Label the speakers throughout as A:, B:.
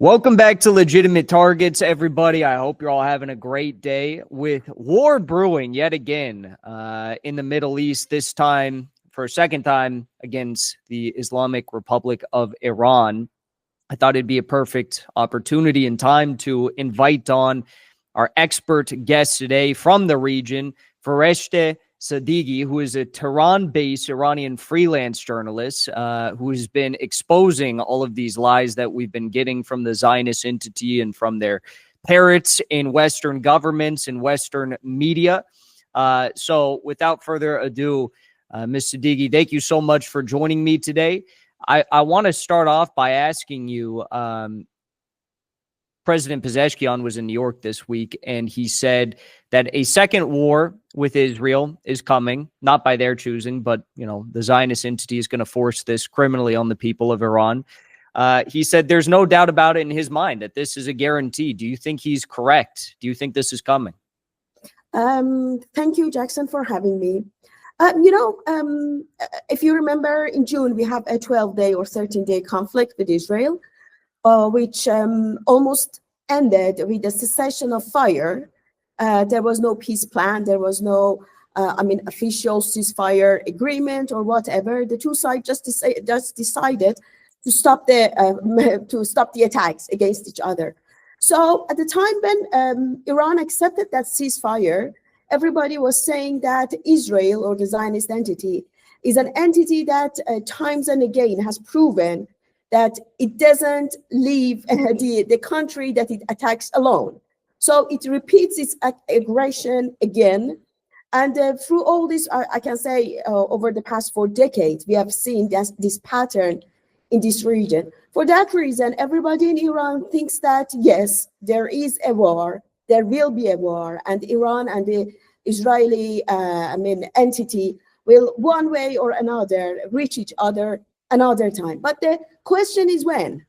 A: Welcome back to Legitimate Targets, everybody. I hope you're all having a great day. With war brewing yet again in the Middle East, this time for a second time against the Islamic Republic of Iran, I thought it'd be a perfect opportunity and time to invite on our expert guest today from the region, Fereshteh Sadeghi, who is a Tehran-based Iranian freelance journalist who has been exposing all of these lies that we've been getting from the Zionist entity and from their parrots in Western governments and Western media. So without further ado, Ms. Sadeghi, thank you so much for joining me today. I want to start off by asking you, President Pezeshkian was in New York this week, and he said that a second war with Israel is coming, not by their choosing, but, you know, the Zionist entity is going to force this criminally on the people of Iran. He said there's no doubt about it in his mind that this is a guarantee. Do you think he's correct? Do you think this is coming?
B: Thank you, Jackson, for having me. If you remember, in June, we have a 12-day or 13-day conflict with Israel, which almost ended with the cessation of fire. There was no peace plan. There was no, official ceasefire agreement or whatever. The two sides just decided to stop the attacks against each other. So at the time when Iran accepted that ceasefire, everybody was saying that Israel, or the Zionist entity, is an entity that times and again has proven that it doesn't leave the country that it attacks alone. So it repeats its aggression again. And through all this, I can say over the past 4 decades, we have seen this pattern in this region. For that reason, everybody in Iran thinks that, yes, there is a war, there will be a war, and Iran and the Israeli entity will one way or another reach each other another time. But the question is when.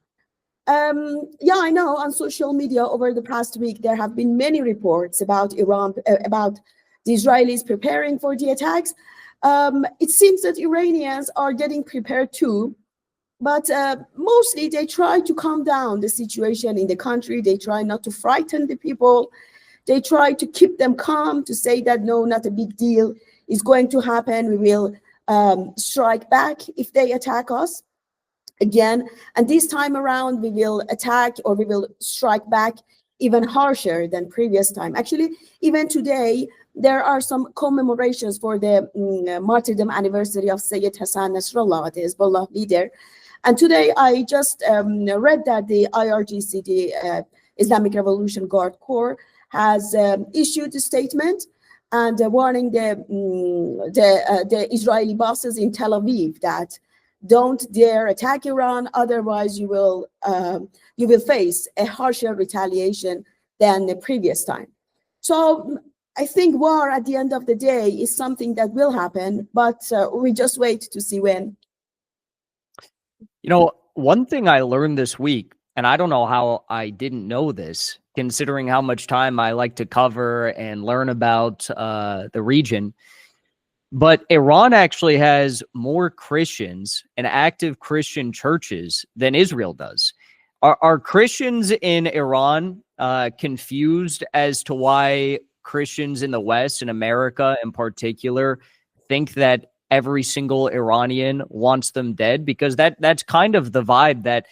B: I know on social media over the past week, there have been many reports about Iran, about the Israelis preparing for the attacks. It seems that Iranians are getting prepared too, but mostly they try to calm down the situation in the country. They try not to frighten the people. They try to keep them calm, to say that, no, not a big deal is going to happen. We will strike back if they attack us again. And this time around, we will attack, or we will strike back even harsher than previous time. Actually, even today, there are some commemorations for the martyrdom anniversary of Sayyid Hassan Nasrallah, the Hezbollah leader. And today, I just read that the IRGC, the Islamic Revolution Guard Corps, has issued a statement and warning the Israeli bosses in Tel Aviv that don't dare attack Iran, otherwise you will face a harsher retaliation than the previous time. So I think war at the end of the day is something that will happen, but we just wait to see when.
A: You know, one thing I learned this week, and I don't know how I didn't know this, considering how much time I like to cover and learn about the region. But Iran actually has more Christians and active Christian churches than Israel does. Are Christians in Iran confused as to why Christians in the West, in America in particular, think that every single Iranian wants them dead? Because that's kind of the vibe that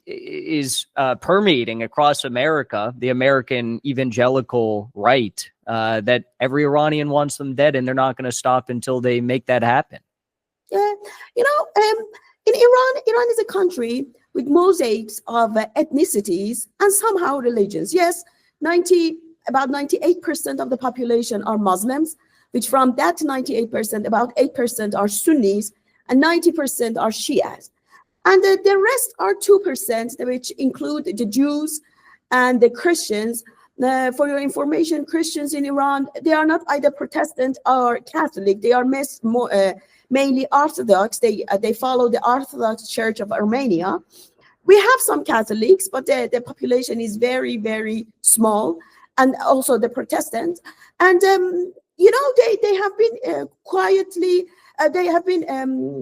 A: is permeating across America, the American evangelical right, that every Iranian wants them dead, and they're not going to stop until they make that happen.
B: Yeah, in Iran is a country with mosaics of ethnicities and somehow religions. Yes, about 98% of the population are Muslims, which from that 98%, about 8% are Sunnis and 90% are Shias. And the rest are 2%, which include the Jews and the Christians. For your information, Christians in Iran, they are not either Protestant or Catholic. They are mainly Orthodox. They follow the Orthodox Church of Armenia. We have some Catholics, but the population is very, very small, and also the Protestants. And they have been quietly. They have been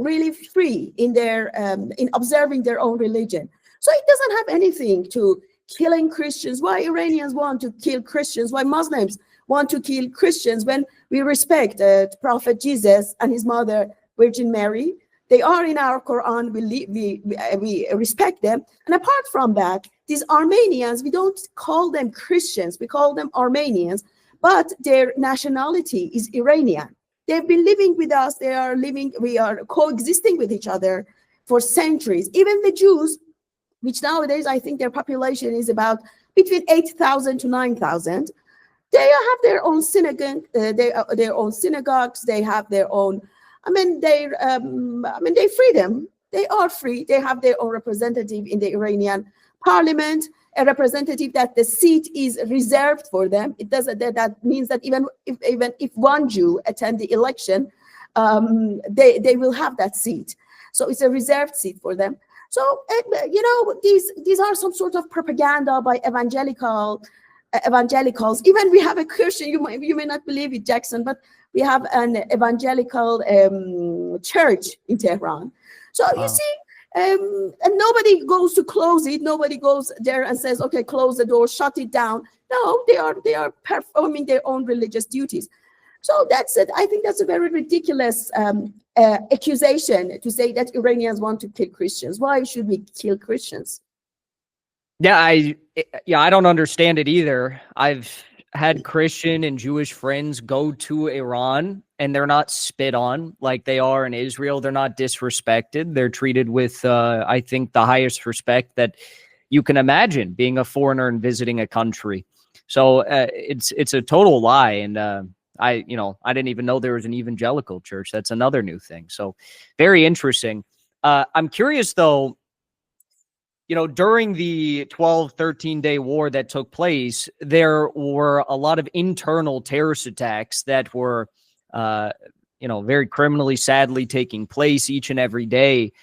B: really free in their in observing their own religion. So it doesn't have anything to killing Christians. Why Iranians want to kill Christians? Why Muslims want to kill Christians when we respect Prophet Jesus and his mother, Virgin Mary? They are in our Quran. We respect them. And apart from that, these Armenians, we don't call them Christians. We call them Armenians, but their nationality is Iranian. They've been living with us. We are coexisting with each other for centuries. Even the Jews, which nowadays I think their population is about between 8,000 to 9,000. They have their own synagogue, their own synagogues. They have their own. They freedom. They are free. They have their own representative in the Iranian parliament, a representative that the seat is reserved for them. It doesn't. That means that even if one Jew attend the election, they will have that seat. So it's a reserved seat for them. So these are some sort of propaganda by evangelicals. Even we have a Christian. You may not believe it, Jackson, but we have an evangelical church in Tehran. So wow. You see, and nobody goes to close it. Nobody goes there and says, "Okay, close the door, shut it down." No, they are performing their own religious duties. So that's it. I think that's a very ridiculous accusation to say that Iranians want to kill Christians. Why should we kill Christians?
A: Yeah, I don't understand it either. I've had Christian and Jewish friends go to Iran and they're not spit on like they are in Israel. They're not disrespected. They're treated with, I think, the highest respect that you can imagine being a foreigner and visiting a country. So it's a total lie. And I didn't even know there was an evangelical church. That's another new thing. So very interesting. I'm curious, though, during the 12, 13-day war that took place, there were a lot of internal terrorist attacks that were, very criminally, sadly taking place each and every day.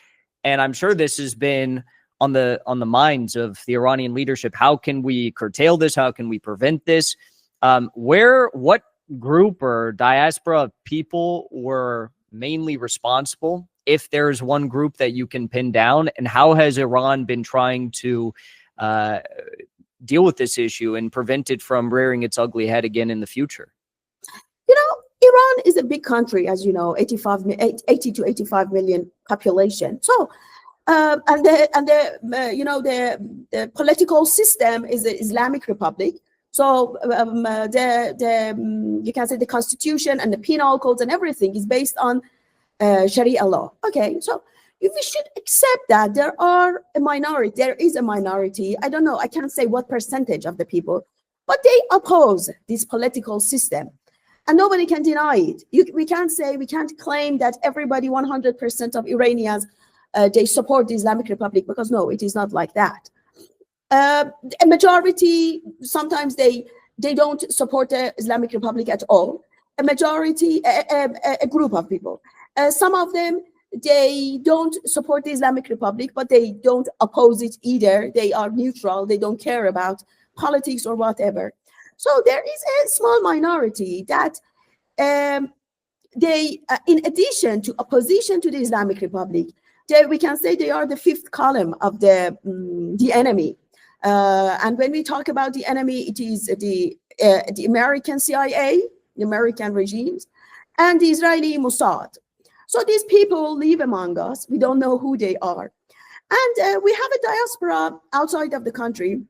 A: And I'm sure this has been on the minds of the Iranian leadership. How can we curtail this? How can we prevent this? What group or diaspora of people were mainly responsible, if there's one group that you can pin down, and how has Iran been trying to deal with this issue and prevent it from rearing its ugly head again in the future?
B: Iran is a big country, as you know, 80 to 85 million population. So, the political system is the Islamic Republic. So you can say the constitution and the penal codes and everything is based on Sharia law. Okay, so if we should accept that there is a minority, I don't know, I can't say what percentage of the people, but they oppose this political system. And nobody can deny it. We can't claim that everybody, 100% of Iranians, they support the Islamic Republic, because no, it is not like that. A majority, sometimes they don't support the Islamic Republic at all. A majority, a group of people. Some of them, they don't support the Islamic Republic, but they don't oppose it either. They are neutral. They don't care about politics or whatever. So there is a small minority that in addition to opposition to the Islamic Republic, we can say they are the fifth column of the enemy. And when we talk about the enemy, it is the American CIA, the American regimes, and the Israeli Mossad. So these people live among us. We don't know who they are. And we have a diaspora outside of the country,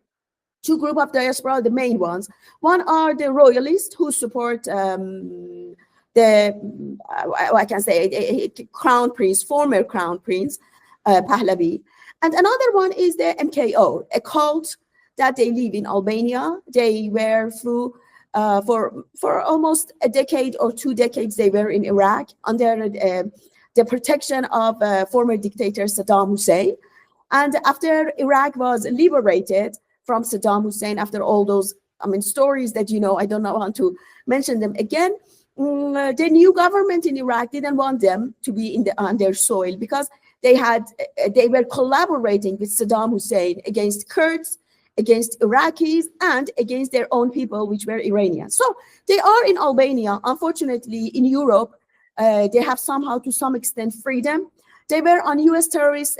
B: two groups of diaspora, the main ones. One are the royalists who support crown prince, former crown prince, Pahlavi. And another one is the MKO, a cult that they live in Albania. They were through for almost a decade or 2 decades, they were in Iraq under the protection of former dictator Saddam Hussein. And after Iraq was liberated from Saddam Hussein, after all those stories that I don't want to mention them again, the new government in Iraq didn't want them to be on their soil, because they were collaborating with Saddam Hussein against Kurds, against Iraqis, and against their own people, which were Iranians. So they are in Albania. Unfortunately, in Europe, they have somehow, to some extent, freedom. They were on US terrorist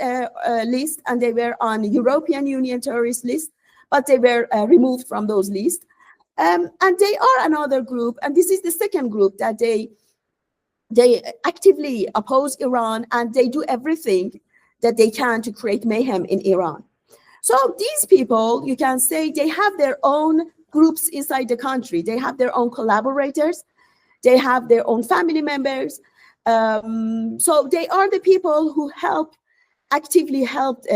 B: list, and they were on European Union terrorist list, but they were removed from those lists. And they are another group, and this is the second group that they actively oppose Iran, and they do everything that they can to create mayhem in Iran. So these people, you can say, they have their own groups inside the country. They have their own collaborators. They have their own family members. So they are the people who actively helped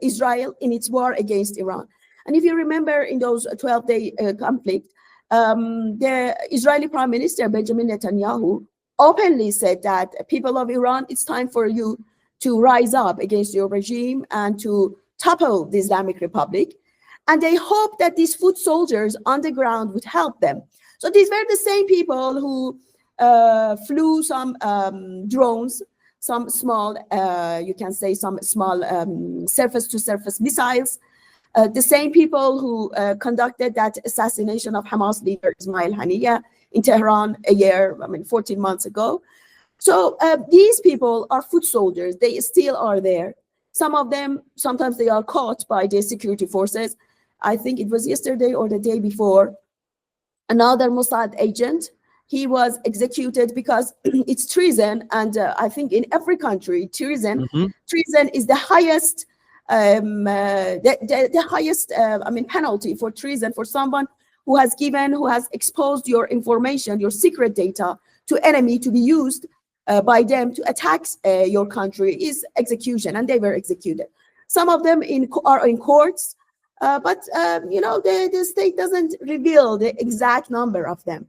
B: Israel in its war against Iran. And if you remember, in those 12-day conflict, the Israeli Prime Minister Benjamin Netanyahu openly said that, people of Iran, it's time for you to rise up against your regime and to topple the Islamic Republic. And they hope that these foot soldiers on the ground would help them. So these were the same people who flew some drones, some small, you can say some small surface-to-surface missiles. The same people who conducted that assassination of Hamas leader Ismail Haniyeh in Tehran 14 months ago. So these people are foot soldiers. They still are there. Some of them, sometimes they are caught by the security forces. I think it was yesterday or the day before, another Mossad agent, he was executed because it's treason. And I think in every country, treason is the highest the highest penalty for treason, for someone who has exposed your information, your secret data to enemy to be used by them to attack your country, is execution, and they were executed. Some of them are in courts, but the state doesn't reveal the exact number of them.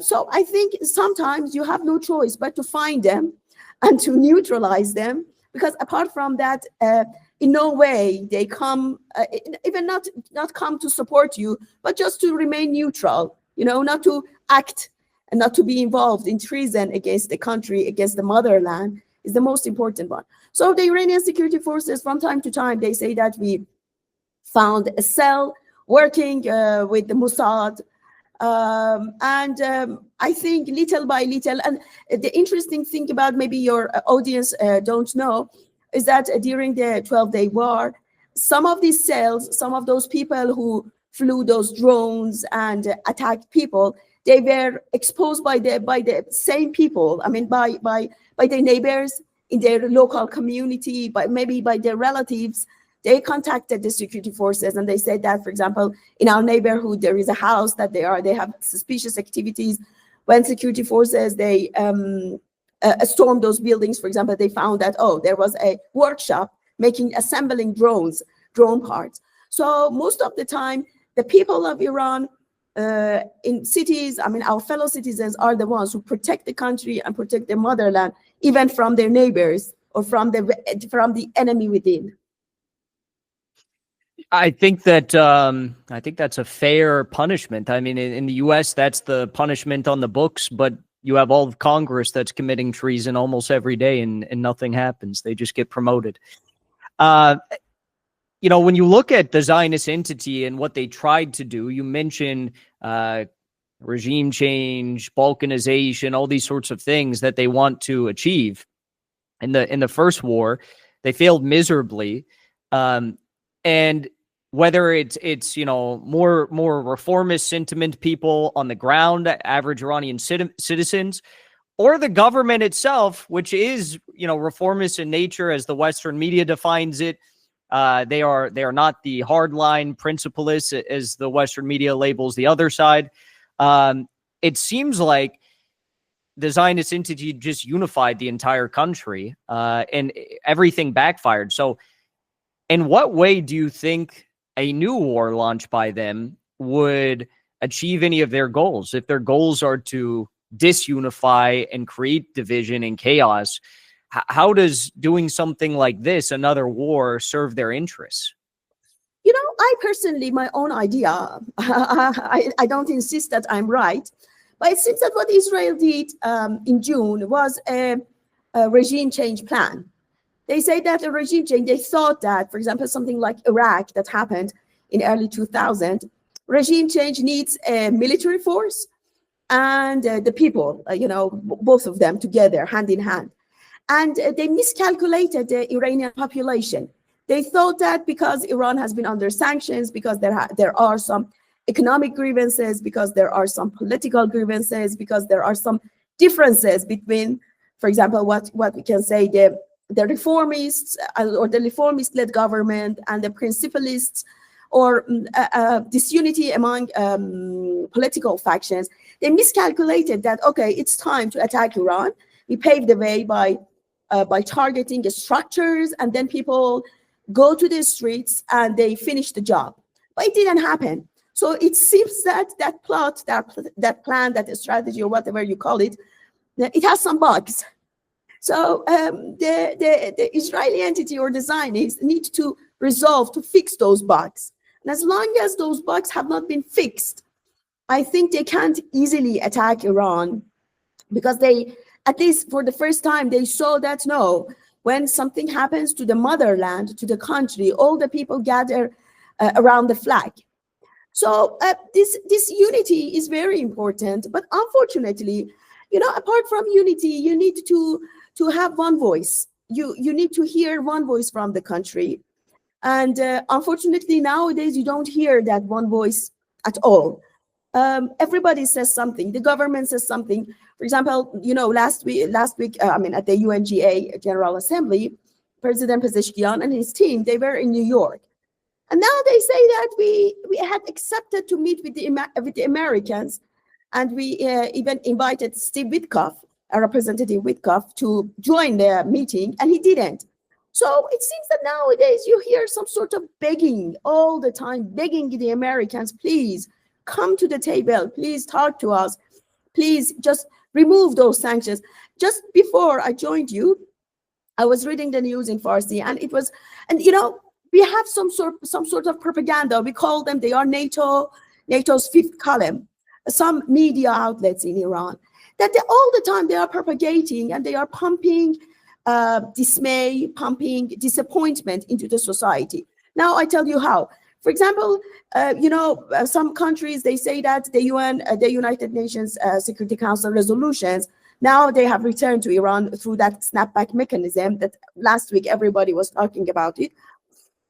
B: So I think sometimes you have no choice but to find them and to neutralize them, because apart from that, in no way they come, even not come to support you, but just to remain neutral, not to act and not to be involved in treason against the country, against the motherland, is the most important one. So the Iranian security forces, from time to time, they say that we found a cell working with the Mossad. I think little by little, and the interesting thing about, maybe your audience don't know, is that during the 12-day war, some of these cells, some of those people who flew those drones and attacked people, they were exposed by the same people. By their neighbors in their local community, maybe by their relatives. They contacted the security forces and they said that, for example, in our neighborhood there is a house that they have suspicious activities. When security forces they stormed those buildings, for example, they found that there was a workshop assembling drone parts. So most of the time, the people of Iran in cities, our fellow citizens, are the ones who protect the country and protect their motherland, even from their neighbors or from the enemy within.
A: I think that's a fair punishment. In the U.S., that's the punishment on the books, but you have all of Congress that's committing treason almost every day, and nothing happens. They just get promoted. When you look at the Zionist entity and what they tried to do, you mentioned regime change, balkanization, all these sorts of things that they want to achieve. In the first war, they failed miserably. And whether it's more reformist sentiment people on the ground, average Iranian citizens, or the government itself, which is reformist in nature as the Western media defines it. They are not the hardline principalists as the Western media labels the other side. It seems like the Zionist entity just unified the entire country, and everything backfired. So in what way do you think a new war launched by them would achieve any of their goals? If their goals are to disunify and create division and chaos, how does doing something like this, another war, serve their interests?
B: I personally, my own idea, I don't insist that I'm right, but it seems that what Israel did in June was a regime change plan. They say that a regime change, they thought that, for example, something like Iraq that happened in early 2000, regime change needs a military force and the people, both of them together, hand in hand. And they miscalculated the Iranian population. They thought that because Iran has been under sanctions, because there are some economic grievances, because there are some political grievances, because there are some differences between, for example, what we can say, the reformists or the reformist-led government and the principalists, or disunity among political factions. They miscalculated that, okay, it's time to attack Iran. We paved the way by targeting the structures, and then people go to the streets and they finish the job. But it didn't happen. So it seems that that plot, that plan, that strategy, or whatever you call it, it has some bugs. So the Israeli entity or the Zionists need to resolve to fix those bugs. And as long as those bugs have not been fixed, I think they can't easily attack Iran, because they, at least for the first time, they saw that no, when something happens to the motherland, to the country, all the people gather around the flag. So this unity is very important. But unfortunately, apart from unity, you need to have one voice. You need to hear one voice from the country. And unfortunately, nowadays, you don't hear that one voice at all. Everybody says something. The government says something. For example, last week, at the UNGA General Assembly, President Pezeshkian and his team, they were in New York. And now they say that we had accepted to meet with the Americans, and we even invited Steve Witkoff, Representative Witkoff, to join the meeting, and he didn't. So it seems that nowadays you hear some sort of begging all the time, begging the Americans, please come to the table, please talk to us, please just remove those sanctions. Just before I joined you, I was reading the news in Farsi, and it was, and we have some sort of propaganda. We call them, they are NATO's fifth column, some media outlets in Iran, that all the time they are propagating and they are pumping dismay, pumping disappointment into the society. Now I tell you how. For example, some countries, they say that the United Nations Security Council resolutions, now they have returned to Iran through that snapback mechanism that last week everybody was talking about it.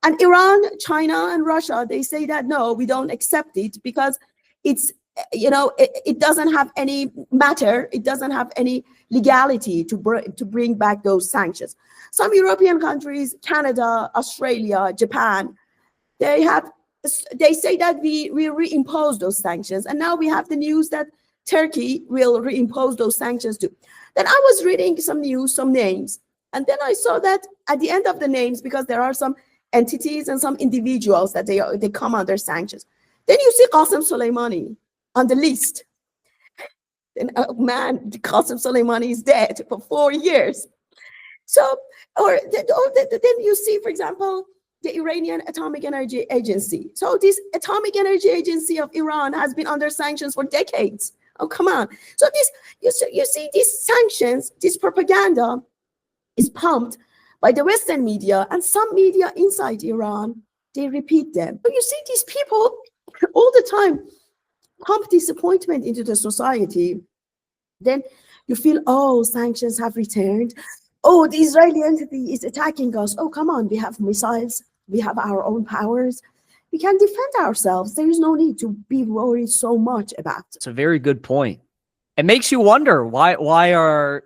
B: And Iran, China, and Russia, they say that no, we don't accept it because it's, it doesn't have any matter, it doesn't have any legality to bring back those sanctions. Some European countries, Canada, Australia, Japan, they say that we reimpose those sanctions. And now we have the news that Turkey will reimpose those sanctions too. Then I was reading some news, some names, and then I saw that at the end of the names, because there are some entities and some individuals that they come under sanctions. Then you see Qasem Soleimani on the list. And Qasem Soleimani is dead for 4 years. So, then you see, for example, the Iranian Atomic Energy Agency. So this Atomic Energy Agency of Iran has been under sanctions for decades. Oh, come on. So you see these sanctions, this propaganda is pumped by the Western media, and some media inside Iran, they repeat them. But you see these people all the time pump disappointment into the society. Then you feel, oh, sanctions have returned. Oh, the Israeli entity is attacking us. Oh, come on, we have missiles. We have our own powers. We can defend ourselves. There is no need to be worried so much about it.
A: It's a very good point. It makes you wonder why are,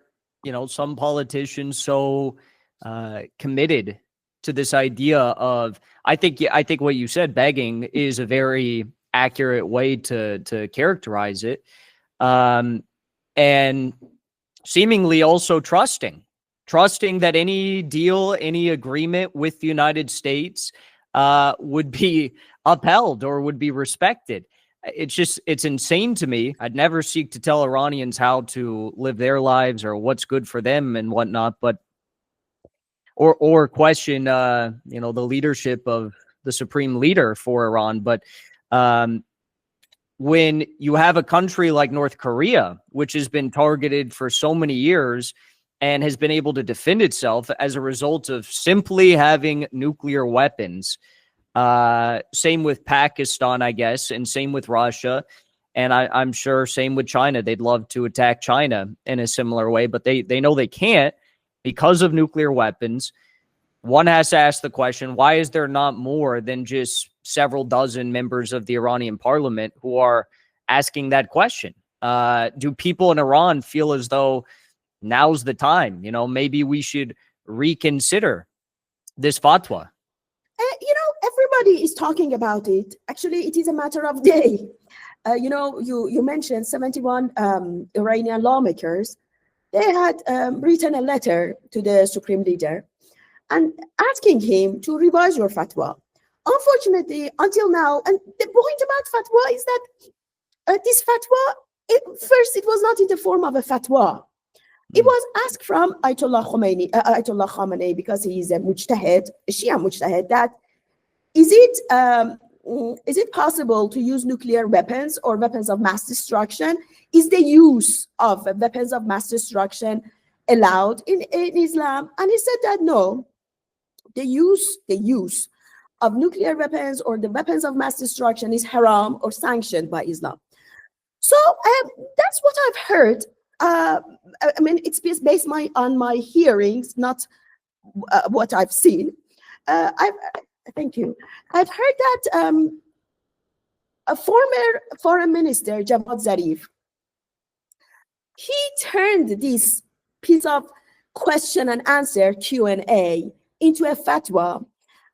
A: some politicians so committed to this idea of, I think what you said, begging, is a very accurate way to characterize it. And seemingly also trusting that any deal, any agreement with the United States would be upheld or would be respected. It's insane to me. I'd never seek to tell Iranians how to live their lives or what's good for them and whatnot, but or question the leadership of the supreme leader for Iran. But when you have a country like North Korea, which has been targeted for so many years and has been able to defend itself as a result of simply having nuclear weapons, same with Pakistan, I guess, and same with Russia, and I'm sure same with China. They'd love to attack China in a similar way, but they know they can't. because of nuclear weapons, one has to ask the question, why is there not more than just several dozen members of the Iranian parliament who are asking that question? Do people in Iran feel as though now's the time? Maybe we should reconsider this fatwa.
B: Everybody is talking about it. Actually, it is a matter of day. You mentioned 71 Iranian lawmakers. They had written a letter to the supreme leader and asking him to revise your fatwa. Unfortunately, until now, and the point about fatwa is that this fatwa, first, it was not in the form of a fatwa. It was asked from Ayatollah Khamenei, because he is a mujtahid, a Shia mujtahid, that is it possible to use nuclear weapons or weapons of mass destruction? Is the use of weapons of mass destruction allowed in Islam? And he said that no, the use of nuclear weapons or the weapons of mass destruction is haram or sanctioned by Islam. So that's what I've heard. It's based on my hearings, not what I've seen. Thank you. I've heard that a former foreign minister, Javad Zarif, he turned this piece of question and answer, Q&A, into a fatwa,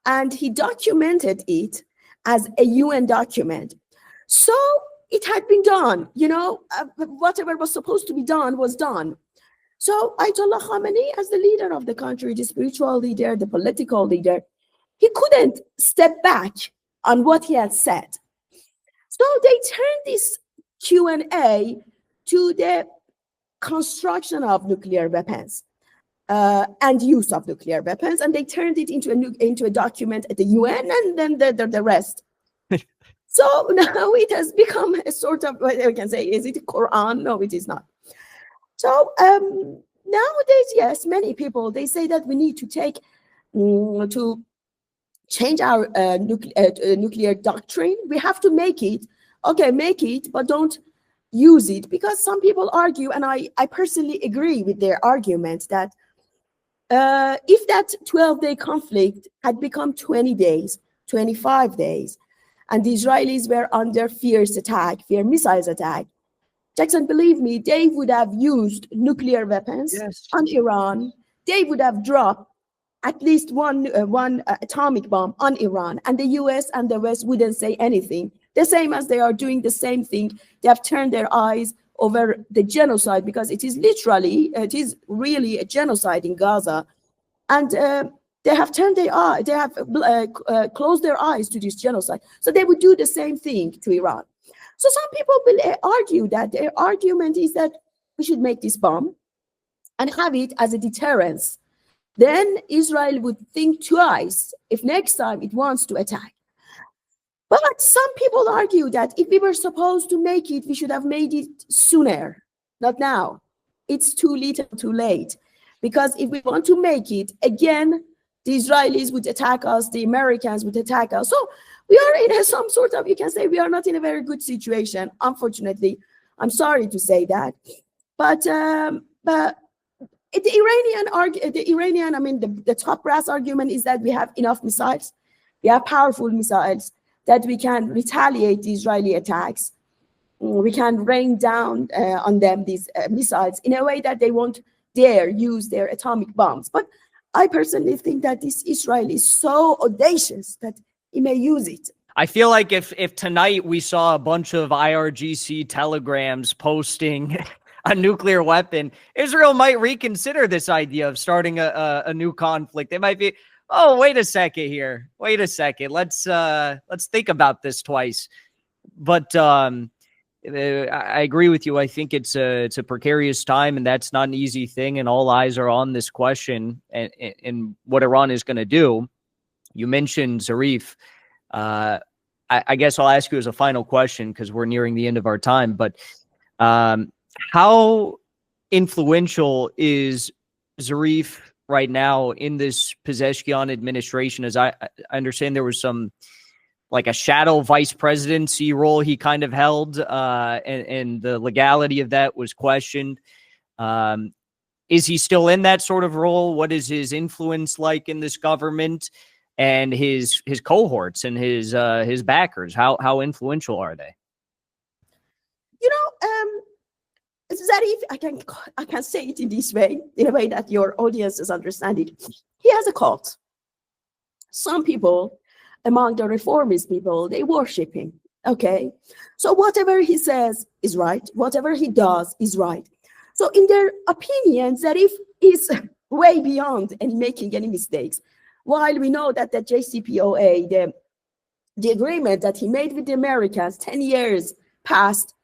B: and he documented it as a UN document. So it had been done, whatever was supposed to be done was done. So Ayatollah Khamenei, as the leader of the country, the spiritual leader, the political leader, he couldn't step back on what he had said. So they turned this Q&A to the construction of nuclear weapons and use of nuclear weapons, and they turned it into a document at the UN, and then the rest. So now it has become a sort of, I can say, is it Quran? No, it is not. So nowadays, yes, many people, they say that we need to to change our nuclear doctrine. We have to make it, but don't use it, because some people argue, and I personally agree with their argument, that if that 12-day conflict had become 20 days, 25 days, and the Israelis were under fierce missiles attack, Jackson, believe me, they would have used nuclear weapons on Iran. They would have dropped at least one atomic bomb on Iran, and the US and the West wouldn't say anything. The same as they are doing the same thing. They have turned their eyes over the genocide, because it is really a genocide in Gaza. And they have turned their eye, they have closed their eyes to this genocide. So they would do the same thing to Iran. So some people will argue that their argument is that we should make this bomb and have it as a deterrence. Then Israel would think twice if next time it wants to attack. But some people argue that if we were supposed to make it, we should have made it sooner, not now. It's too little, too late. Because if we want to make it, again, the Israelis would attack us, the Americans would attack us. So we are in some sort of, you can say, we are not in a very good situation, unfortunately. I'm sorry to say that. But the top brass argument is that we have enough missiles. We have powerful missiles that we can retaliate the Israeli attacks. We can rain down on them these missiles in a way that they won't dare use their atomic bombs. But I personally think that this Israel is so audacious that he may use it.
A: I feel like if tonight we saw a bunch of IRGC telegrams posting a nuclear weapon, Israel might reconsider this idea of starting a new conflict. They might be, oh, wait a second here. Wait a second. Let's think about this twice. But I agree with you. I think it's a precarious time, and that's not an easy thing. And all eyes are on this question and what Iran is going to do. You mentioned Zarif. I guess I'll ask you as a final question, because we're nearing the end of our time. But how influential is Zarif right now in this Pezeshkian administration? As I understand, there was some, like, a shadow vice presidency role he kind of held, and the legality of that was questioned. is he still in that sort of role? What is his influence like in this government, and his cohorts and his backers? How influential are they?
B: You know, Zarif, I can say it in this way, in a way that your audiences understand it. He has a cult. Some people among the reformist people, they worship him. Okay, so whatever he says is right. Whatever he does is right. So in their opinion, Zarif is way beyond any making any mistakes. While we know that the JCPOA, the agreement that he made with the Americans 10 years passed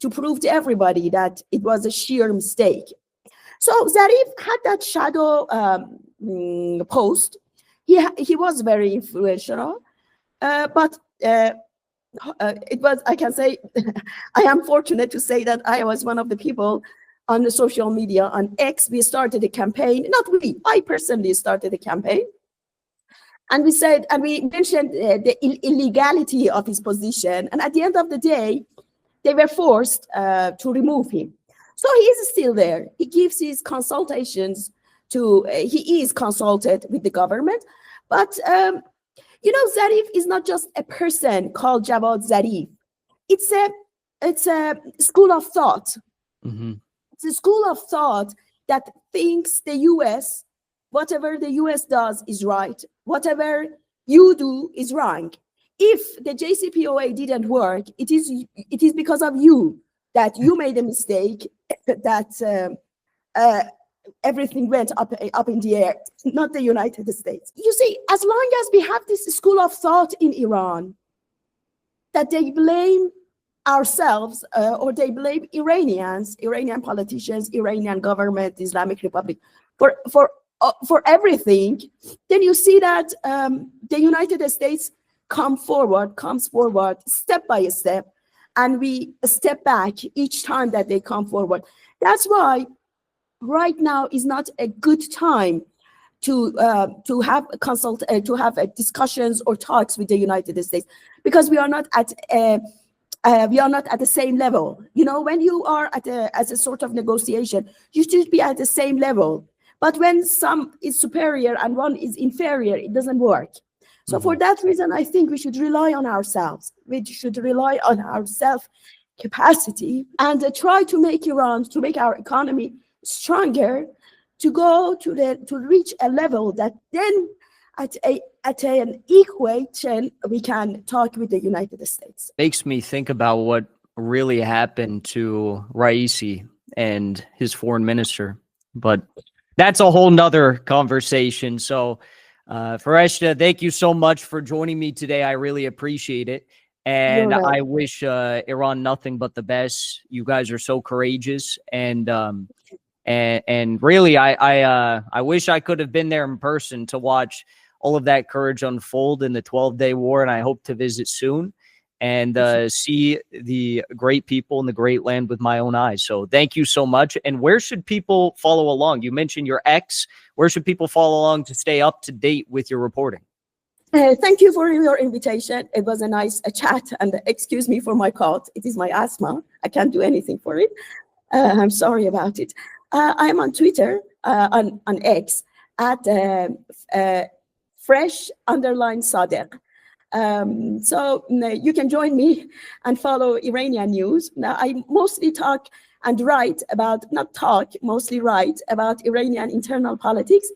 B: to prove to everybody that it was a sheer mistake. So Zarif had that shadow post. He was very influential, but it was, I can say, I am fortunate to say that I was one of the people on the social media, on X. We started a campaign, not we, I personally started a campaign. And we said, and we mentioned the illegality of his position. And at the end of the day, they were forced to remove him. So he is still there. He gives his consultations to, he is consulted with the government. But, you know, Zarif is not just a person called Jawad Zarif. It's a school of thought.
A: Mm-hmm.
B: It's a school of thought that thinks the US, whatever the US does is right. Whatever you do is wrong. If the JCPOA didn't work, it is because of you that you made a mistake, that everything went up in the air, not the United States. You see, as long as we have this school of thought in Iran, that they blame ourselves or they blame Iranians, Iranian politicians, Iranian government, Islamic Republic for everything, then you see that the United States comes forward step by step, and we step back each time that they come forward. That's why right now is not a good time to have discussions or talks with the United States, because we are not at the same level. You know, when you are as a sort of negotiation, you should be at the same level. But when some is superior and one is inferior, it doesn't work. So for that reason, I think we should rely on ourselves. We should rely on our self-capacity and try to make Iran, to make our economy stronger, to reach a level that then at an equation we can talk with the United States.
A: Makes me think about what really happened to Raisi and his foreign minister, but that's a whole nother conversation. So Fereshteh, thank you so much for joining me today. I really appreciate it. And I wish Iran nothing but the best. You guys are so courageous, and really, I wish I could have been there in person to watch all of that courage unfold in the 12-day war. And I hope to visit soon and see the great people in the great land with my own eyes. So thank you so much. And where should people follow along? You mentioned your ex. Where should people follow along to stay up to date with your reporting?
B: Thank you for your invitation. It was a nice chat, and excuse me for my cough. It is my asthma. I can't do anything for it. I'm sorry about it. I'm on Twitter, on X, at fresh_Sadeghi. So you can join me and follow Iranian news. Now, I mostly talk and write about, mostly write about Iranian internal politics.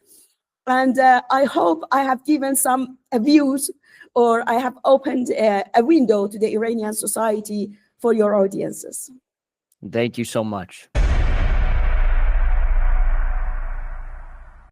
B: And I hope I have given some views, or I have opened a window to the Iranian society for your audiences.
A: Thank you so much.